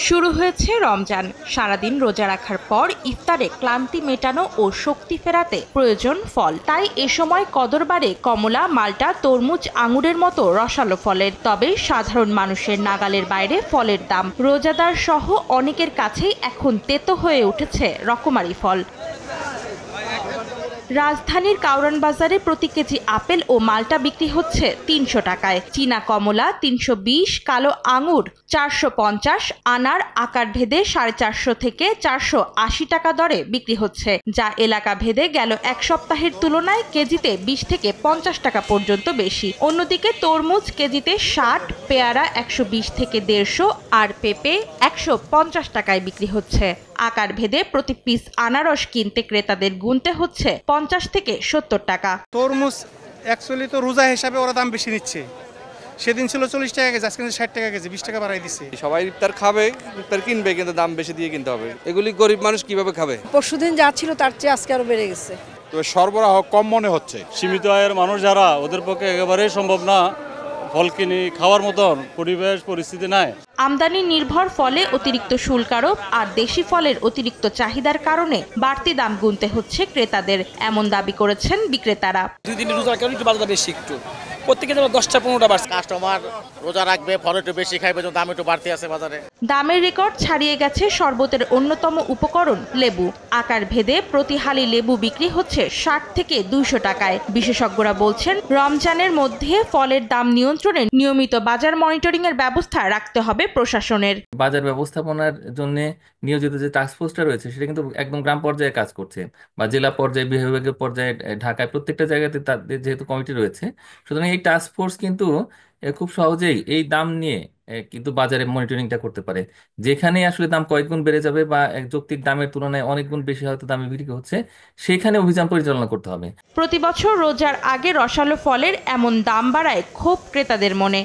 শুরু হয়েছে রমজান। সারাদিন রোজা রাখার পর ইফতারে ক্লান্তি মেটানো ও শক্তি ফেরাতে প্রয়োজন ফল। তাই এ সময় কদর বাড়ে কমলা, মাল্টা, তরমুজ, আঙুরের মতো রসালো ফলের। তবে সাধারণ মানুষের নাগালের বাইরে ফলের দাম। রোজাদার সহ অনেকের কাছেই এখন তেতো হয়ে উঠেছে রকমারি ফল। রাজধানীর কাউরান বাজারে প্রতি কেজি আপেল ও মাল্টা বিক্রি হচ্ছে ৩০০ টাকায়, চীনা কমলা ৩২০, কালো আঙুর ৪৫০, আনার আকার ভেদে ৪৫০ থেকে ৪৮০ টাকা দরে বিক্রি হচ্ছে, যা এলাকা ভেদে গেল এক সপ্তাহের তুলনায় কেজিতে ২০ থেকে ৫০ টাকা পর্যন্ত বেশি। অন্যদিকে তরমুজ কেজিতে ৬০, পেয়ারা ১২০ থেকে ১৫০ আর পেঁপে ১৫০ টাকায় বিক্রি হচ্ছে। আকার ভেদে প্রতি পিস আনারস কিনতে ক্রেতাদের গুনতে হচ্ছে ৫০ থেকে ৭০ টাকা। তরমুজ অ্যাকচুয়ালি তো রোজা হিসাবে ওরা দাম বেশি নিচ্ছে। সেদিন ছিল ৪০ টাকা কেজি, আজকে ৬০ টাকা কেজি, ২০ টাকা বাড়াই দিচ্ছে। সবাই ইফতার খাবে, ইফতার কিনবে, কিন্তু দাম বেশি দিয়ে কিনতে হবে। এগুলি গরিব মানুষ কিভাবে খাবে? পরশুদিন যা ছিল তার চেয়ে আজকে আরো বেড়ে গেছে। তবে সরবরাহ কম মনে হচ্ছে। সীমিত আয়ের মানুষ যারা, ওদের পক্ষে একেবারেই সম্ভব না ফল কিনে খাওয়ার মতন পরিবেশ পরিস্থিতি নাই। আমদানি নির্ভর ফলে অতিরিক্ত শুল্ক আরোপ আর দেশি ফলের অতিরিক্ত চাহিদার কারণে বাড়তি দাম গুনতে হচ্ছে ক্রেতাদের, এমন দাবি করেছেন বিক্রেতারা। 2 দিন রোজার কারণে একটু বাজারটা বেশি, একটু প্রত্যেকে যেমন 10টা-15টা বাড়ছে। কাস্টমার রোজা রাখবে, ফল একটু বেশি খাইবে, দাম একটু বাড়তি আছে বাজারে। দামের রেকর্ড ছাড়িয়ে গেছে শরবতের অন্যতম উপকরণ লেবু। আকার ভেদে প্রতি হালি লেবু বিক্রি হচ্ছে ৬০ থেকে ২০০ টাকায়। বিশেষজ্ঞরা বলছেন, রমজানের মধ্যে ফলের দাম নিয়ন্ত্রণে নিয়মিত বাজার মনিটরিং এর ব্যবস্থা রাখতে হবে প্রশাসনের। বাজার ব্যবস্থাপনার জন্য নিয়োজিত যে টাস্কফোর্সটা রয়েছে সেটা কিন্তু একদম গ্রাম পর্যায়ে কাজ করছে, বা জেলা পর্যায়ে, বিভাগীয় পর্যায়ে, ঢাকায় প্রত্যেকটা জায়গাতে তাদের যেহেতু কমিটি রয়েছে, সুতরাং এই টাস্কফোর্স কিন্তু খুব সহজেই এই দাম নিয়ে কিন্তু বাজারে মনিটরিংটা করতে পারে। যেখানে আসলে দাম কয়েক গুণ বেড়ে যাবে বা এক যৌক্তিক দামের তুলনায় অনেক গুণ বেশি হয়তো দামে বিক্রি হচ্ছে, সেখানে অভিযান পরিচালনা করতে হবে। প্রতি বছর রোজার আগে রসালো ফলের এমন দাম বাড়ায় ক্ষোভ ক্রেতাদের মনে।